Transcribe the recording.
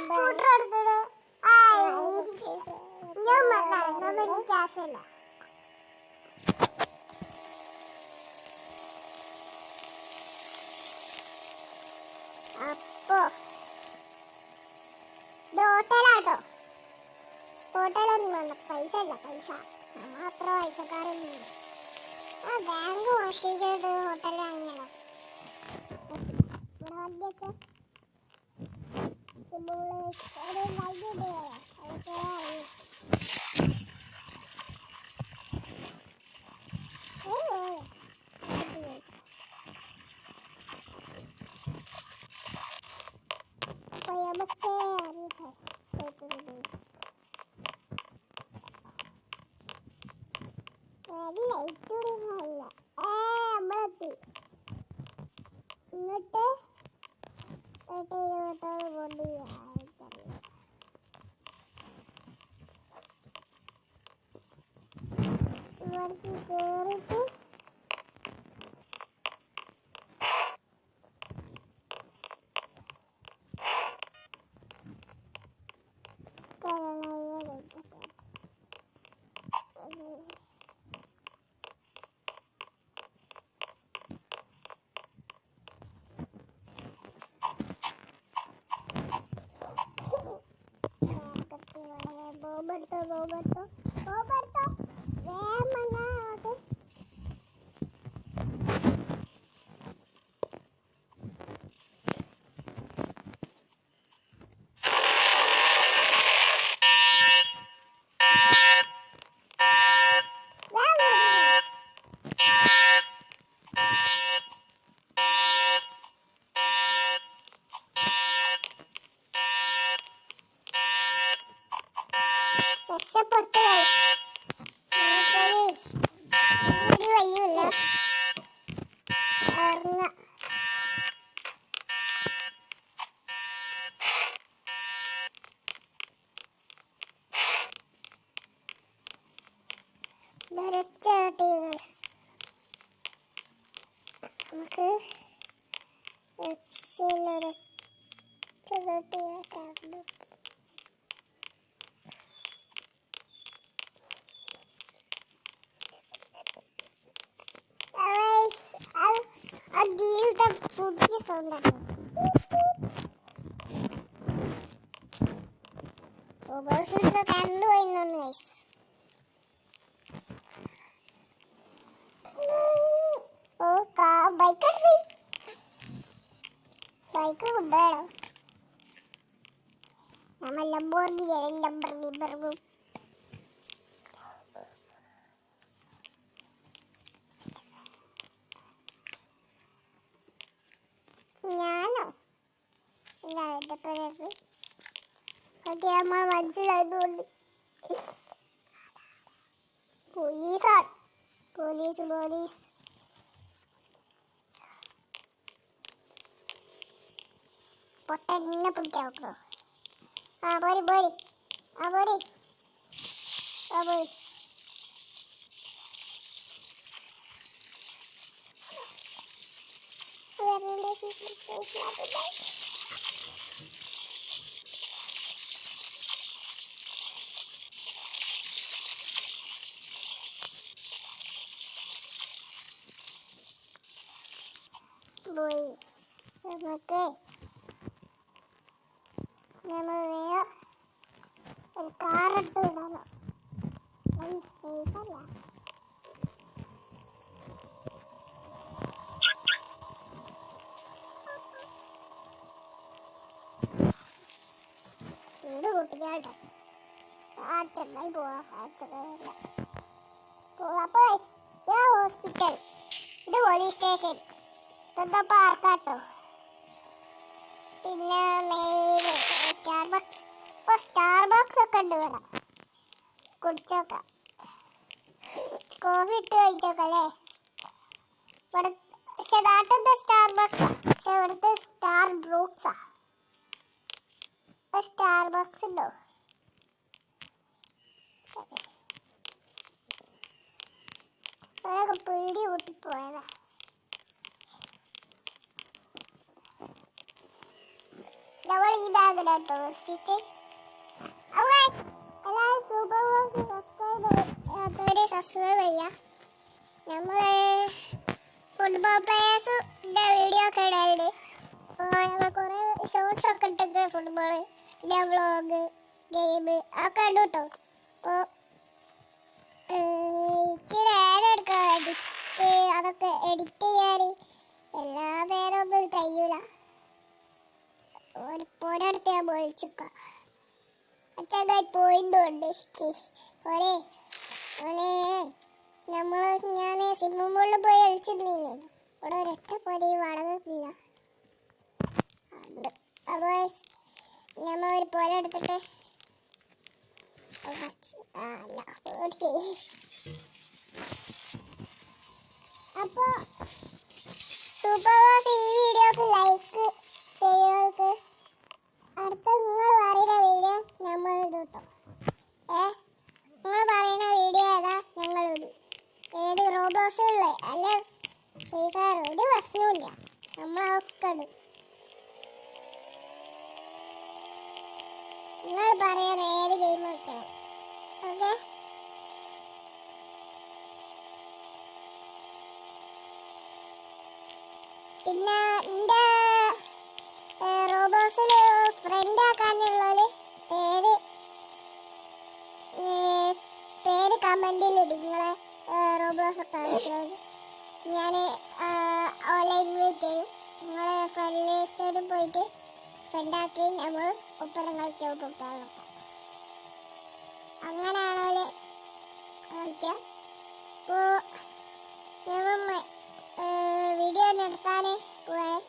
Scooter എടുത്തിട്ട് ഞാൻ ക്യാഷല്ല. അപ്പോ ഇത് ഹോട്ടലാട്ടോ. ഹോട്ടലൊന്നും വേണ്ട, പൈസ അല്ല പൈസ. അത്ര പൈസക്കാരൊന്നും ആ ബാങ്ക് മോഷ്ടിച്ചിട്ട് ഹോട്ടൽ വാങ്ങിയാലോ. ഇവിടെ വണ്ടിയൊക്കെ ഇങ്ങോട്ട് കേറിട്ട് ബോബർട്ടോ വേമങ്ങോട്ട് രക്ഷപ്പെട്ടു. ഒരു വയ്യുമില്ല ഇറങ്ങ. നമുക്ക് പുതിയ സൗണ്ടാണ്. കണ്ടുപോയിന്നൊന്ന് ഗൈസ്. ബൈക്ക് കൊണ്ടുപോയണോ? നമ്മൾ ലംബോർഗിനി ഞാനോ ഇല്ല, എൻ്റെ പേര് ഓക്കെ നമ്മൾ മനസ്സിലായതുകൊണ്ട് പോലീസാണ്. പോലീസ് പൊട്ടെന്നെ പിടിക്കാൻ നോക്കണോ? പോരി വേറെന്താ? പോയി നമുക്ക് നമ്മൾ ഒരു കാറെടുത്ത് വിടാനോ? സേഫല്ല. ഇത് കുട്ടിക്കാട്ടെ ചെന്നായി ഹോസ്പിറ്റൽ, ഇത് പോലീസ് സ്റ്റേഷൻ, ഇതെന്താ പാർക്കാട്ടോ. പിന്നെ സ്റ്റാർബക്സ് ഒക്കെ ഉണ്ട് ഇവിടെ. കുടിച്ചോക്കാം, കോഫി ഇട്ട് കഴിച്ചോക്കാം അല്ലേ. ഇവിടെ പക്ഷെ നാട്ടിലത്തെ സ്റ്റാർബക്സാ, പക്ഷെ ഇവിടുത്തെ സ്റ്റാർബ്രൂക്സാ. സ്റ്റാർബക്സ് ഉണ്ടോ? പേടി കൂട്ടിപ്പോയതാ. നമ്മൾ ഈ ബാഗിനകത്ത് സ്റ്റിച്ച് എല്ലാവരും സൂപ്പർ സബ്സ്ക്രൈബ് ചെയ്യുക. നമ്മൾ ഫുട്ബോൾ പ്ലേയേഴ്സിൻ്റെ വീഡിയോ ഒക്കെ ഇടാറുണ്ട്. നമ്മൾ കുറേ ഷോർട്സ് ഒക്കെ ഇട്ടിട്ട് ഫുട്ബോൾ പിന്നെ വ്ളോഗ് ഗെയിം ഒക്കെ ഉണ്ട് കേട്ടോ. അപ്പോൾ ഇച്ചിരി നേരം എടുക്കാം അതൊക്കെ എഡിറ്റ് ചെയ്യാൻ. എല്ലാ നേരം ഒന്നും കഴിയൂല. ഒരിടത്ത് ഞാൻ വിളിച്ചിക്കാം അച്ഛനായി പോയിന്തുണ്ട് ഒരേ ഞാൻ സ്വിമ്മിംഗ് പൂളിൽ പോയി കളിച്ചിരുന്നീനെ. ഇവിടെ ഒരൊറ്റ പോലെ വളർന്നിട്ടില്ല. അപ്പോൾ നമ്മൾ ഒരു പോലെ എടുത്തിട്ട് അപ്പോൾ സൂപ്പർ ഈ വീഡിയോക്ക് ലൈക്ക് ചെയ്യുന്നവർക്ക് അടുത്ത നിങ്ങൾ പറയുന്ന വീഡിയോ നമ്മൾ ഇടും കേട്ടോ. നിങ്ങൾ പറയുന്ന വീഡിയോ ഏതാ ഞങ്ങൾ ഇടും. ഏത് റോബോസുള്ള അല്ല ഫ്രീ ഫയർ ഒരു പ്രശ്നമില്ല, നമ്മളൊക്കെ ഇടും. നിങ്ങൾ പറയാൻ ഏത് ഗെയിം കളിക്കണം. ഓക്കെ, പിന്നെ എൻ്റെ റോബോസിൽ ഫ്രണ്ട് ആക്കാനുള്ളൊരു പേര് കമൻറ്റിൽ ഇടും. നിങ്ങളെ റോബോസ് ഒക്കെ കളിക്കുന്നത് ഞാൻ ഓൺലൈൻ ഇൻവൈറ്റ് ചെയ്യും. നിങ്ങളെ ഫ്രണ്ട് ലിസ്റ്റിൽ പോയിട്ട് ഫ്രണ്ടാക്കി നമ്മൾ ഒപ്പരം കളിച്ച കുട്ടികളൊക്കെ അങ്ങനെയാണോ കളിക്കുക. അപ്പോൾ ഞാൻ വീഡിയോ നിർത്താൻ പോവാണ്.